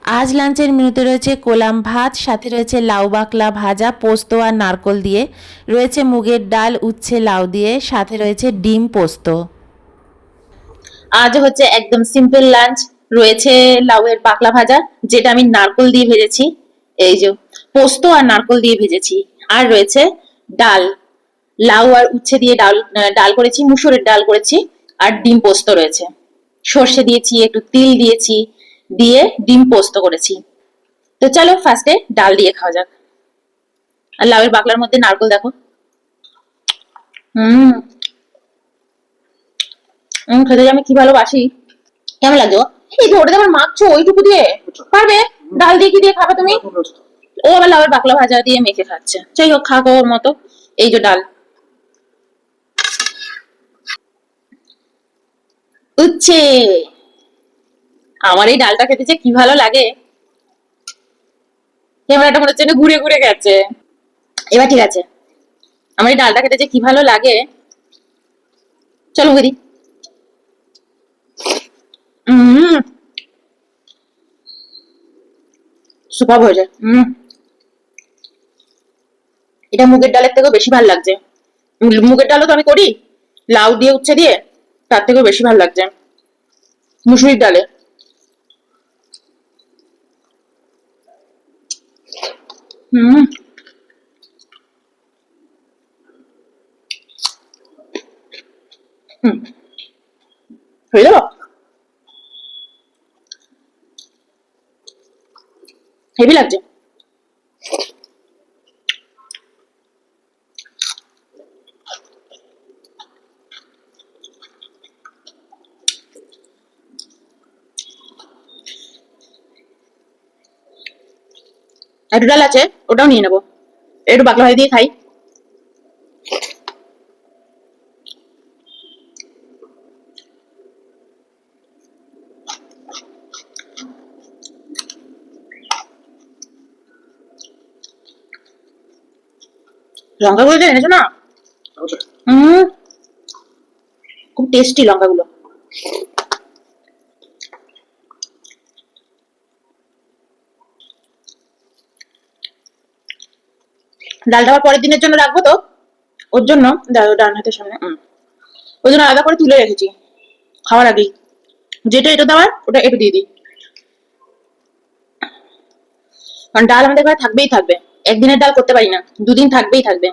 আজ লাঞ্চের মেনুতে রয়েছে কোলাম ভাত, সাথে রয়েছে লাউ বাকলা ভাজা পোস্ত আর নারকোল দিয়ে, রয়েছে মুগের ডাল উচ্ছে লাউ দিয়ে, সাথে রয়েছে ডিম পোস্ত। আজ হচ্ছে একদম সিম্পল লাঞ্চ। রয়েছে লাউয়ের বাকলা ভাজা, যেটা আমি নারকোল দিয়ে ভেজেছি, এই যে পোস্ত আর নারকোল দিয়ে ভেজেছি। আর রয়েছে ডাল, লাউ আর উচ্ছে দিয়ে ডাল ডাল করেছি, মুসুরের ডাল করেছি। আর ডিম পোস্ত রয়েছে, সর্ষে দিয়েছি, একটু তিল দিয়েছি, দিয়ে ডিম পোস্ত করেছি। তো চলো ফার্স্টে ডাল দিয়ে খাওয়া যাক। আর লাউয়ের বাকলার মধ্যে নারকোল দেখো। হুম, খেতে যে আমি কি ভালোবাসি। কেমন লাগছে গো? এই যে ওটা আমার মাখছো ওইটুকু দিয়ে পারবে? ডাল দিয়ে কি দিয়ে খাবে তুমি? ও আবার লাউয়ের বাকলা ভাজা দিয়ে মেখে খাচ্ছে। যাই হোক, খাক ওর মতো। এই যে ডাল, উচ্ছে। আমার এই ডালটা খেতে যে কি ভালো লাগে। ক্যামেরাটা মনে হচ্ছে ঘুরে ঘুরে গেছে। এবার ঠিক আছে। আমার এই ডালটা খেতে যে কি ভালো লাগে। চলো মুখে দিই। হম, সুপার হয়েছে। এটা মুগের ডালের থেকেও বেশি ভালো লাগছে। মুগের ডালও তো আমি করি লাউ দিয়ে উচ্ছে দিয়ে, তার থেকেও বেশি ভালো লাগছে মুসুরির ডালে। হুম, হুম, হয়ে গেল। হেভি লাগছে। একটু ডাল আছে, ওটাও নিয়ে নেবো। একটু বাকলা ভাজি দিয়ে খাই। লঙ্কাগুলো যে এনেছো না, হুম, খুব টেস্টি লঙ্কাগুলো। ডালটা আবার পরের দিনের জন্য রাখবো তো, ওর জন্য ডান হাতের সামনে ওই জন্য আলাদা করে তুলে রেখেছি খাওয়ার আগেই। যেটা এটা দেওয়ার ওটা একটু দিয়ে দিই, কারণ ডাল আমাদের ঘরে থাকবেই থাকবে। একদিনের ডাল করতে পারি না, দুদিন থাকবেই থাকবে।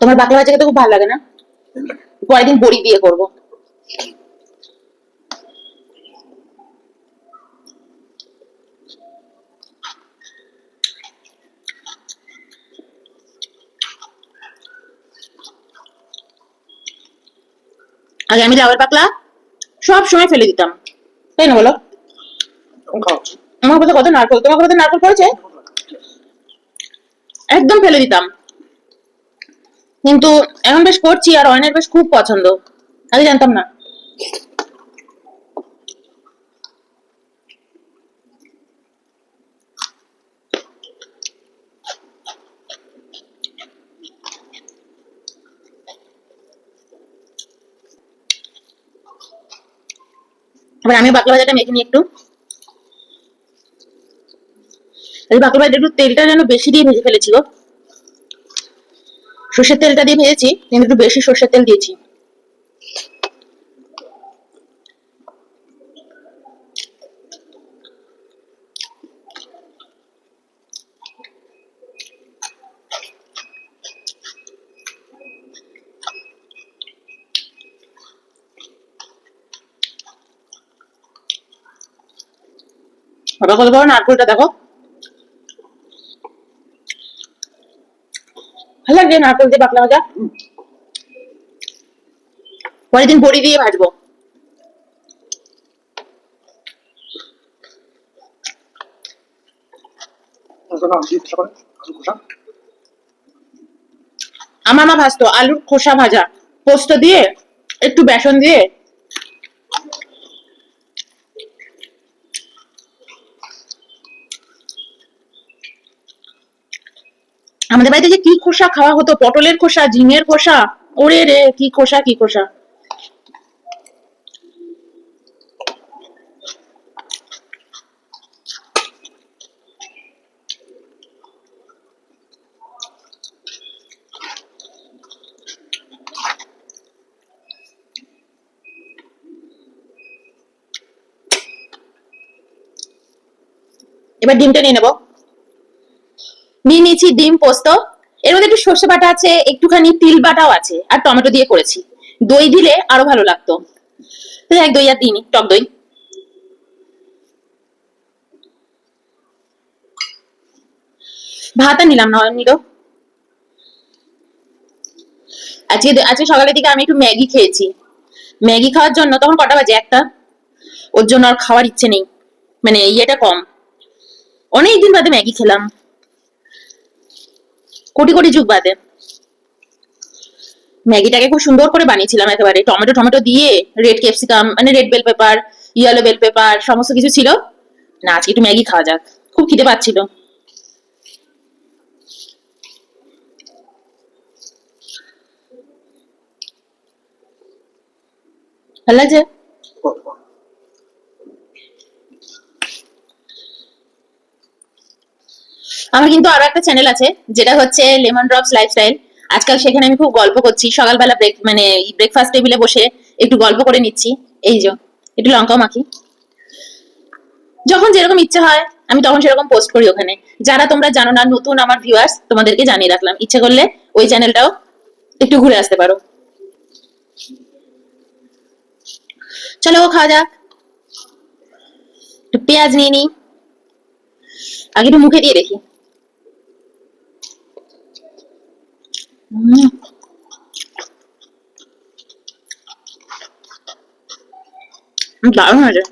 তোমার বাকলা ভাজা খেতে খুব ভালো লাগে না? পরের দিন বড়ি দিয়ে করবো। আগে আমি লাউয়ের বাকলা সব সময় ফেলে দিতাম, তাই না বলো? আমার কাছে কত নারকল, তোমার কাছে নারকল পড়েছে, একদম ফেলে দিতাম। কিন্তু এখন বেশ করছি, আর অয়নের বেশ খুব পছন্দ। আগে জানতাম না। এবার আমি বাকলা ভাজাটা মেখে নিই একটু। এই বাকলা ভাজাটা একটু তেলটা যেন বেশি দিয়ে ভেজে ফেলেছি গো। সর্ষের তেলটা দিয়ে ভেজেছি, কিন্তু একটু বেশি সর্ষের তেল দিয়েছি। বাবা কত বড় নারকলটা দেখো, ভালো লাগছে নারকল দিয়ে বাকলা ভাজা। পরের দিন বড়ি দিয়ে ভাজবো। আমার মা ভাজতো আলুর খোসা ভাজা, পোস্ত দিয়ে একটু বেসন দিয়ে। আমাদের বাড়িতে যে কি খোসা খাওয়া হতো, পটলের খোসা, ঝিঙের খোসা, ওরে রে কি খোসা কি খোসা। এবার ডিমটা নিয়ে নেবো। নিয়ে নিয়েছি ডিম, পোস্ত, এর মধ্যে একটু সর্ষে বাটা আছে, একটুখানি তিল বাটাও আছে, আর টমেটো দিয়ে করেছি। দই দিলে আরো ভালো লাগতো, তো এক দই আর দিইনি, টক দই। ভাত আর নিলাম না, নিল। আজকে সকালের দিকে আমি একটু ম্যাগি খেয়েছি। ম্যাগি খাওয়ার জন্য তখন কটা বাজে, একটা, ওর জন্য আর খাওয়ার ইচ্ছে নেই, মানে ইয়েটা কম। অনেকদিন বাদে ম্যাগি খেলাম, কোটি কোটি যুগ বাদে। ম্যাগিটাকে খুব সুন্দর করে বানিয়েছিলাম, একেবারে টমেটো টমেটো দিয়ে, রেড ক্যাপসিকাম মানে red bell pepper, yellow bell pepper, সমস্ত কিছু ছিল। না, আজকে একটু ম্যাগি খাওয়া যাক, খুব খিদে পাচ্ছিল। ভালো লাগছে। আমার কিন্তু আরো একটা চ্যানেল আছে, যেটা হচ্ছে লেমন ড্রপস লাইফস্টাইল। আজকাল সেখানে আমি খুব গল্প করছি, সকালবেলা মানে ব্রেকফাস্ট টেবিলে বসে একটু গল্প করে নিচ্ছি। এই যে একটু লঙ্কাও মাখি, যখন যেরকম ইচ্ছা হয় আমি তখন সেরকম পোস্ট করি ওখানে। যারা তোমরা জানো না, নতুন আমার ভিউয়ার্স, তোমাদেরকে জানিয়ে রাখলাম, ইচ্ছে করলে ওই চ্যানেলটাও একটু ঘুরে আসতে পারো। চলো খাওয়া যাক। একটু পেঁয়াজ নিয়ে নিই, আগে একটু মুখে দিয়ে দেখি। দারুণ হয়েছে,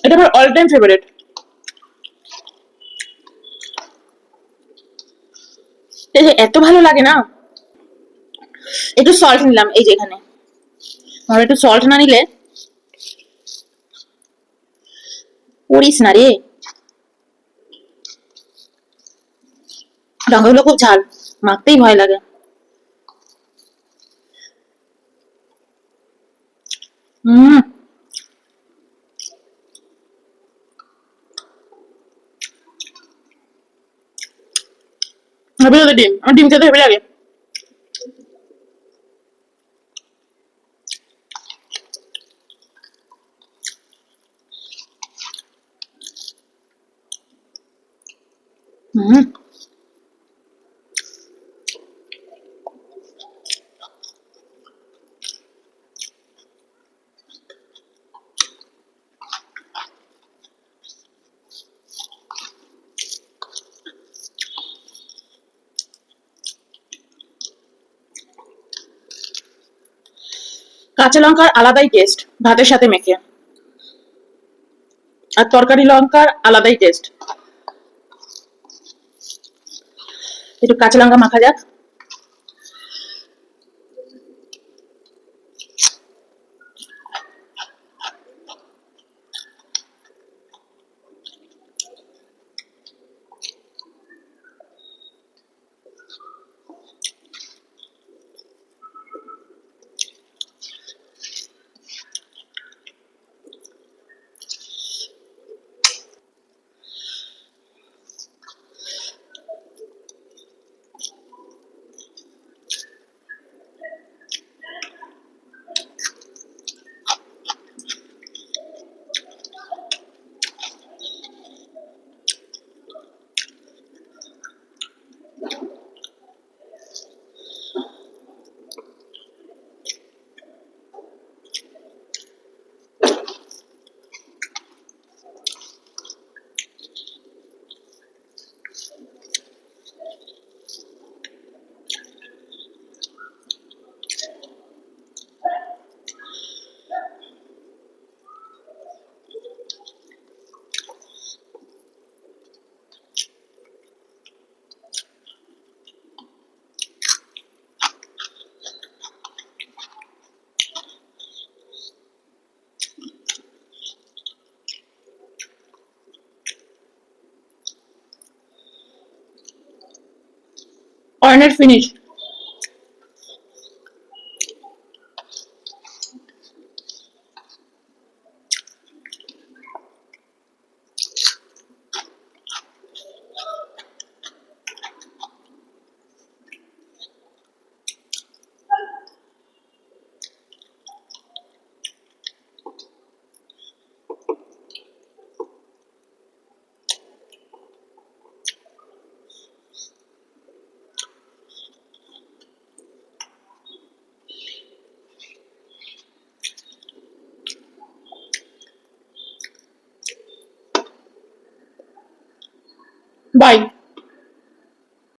এটা আমার অল টাইম ফেভারিট। এত ভালো লাগে না। একটু সল্ট নিলাম, এই যে এখানে, আর একটু সল্ট না নিলে পড়িস না রে। লঙ্কাগুলো খুব ঝাল, মাখতেই ভয় লাগে। হম, হেভি লাগে ডিম, আমার ডিম খেতে হেভি লাগে। হম, কাঁচা লঙ্কার আলাদাই টেস্ট ভাতের সাথে মেখে, আর তরকারি লঙ্কার আলাদাই টেস্ট। একটু কাঁচা লঙ্কা মাখা যাক। Corner finish. বাই।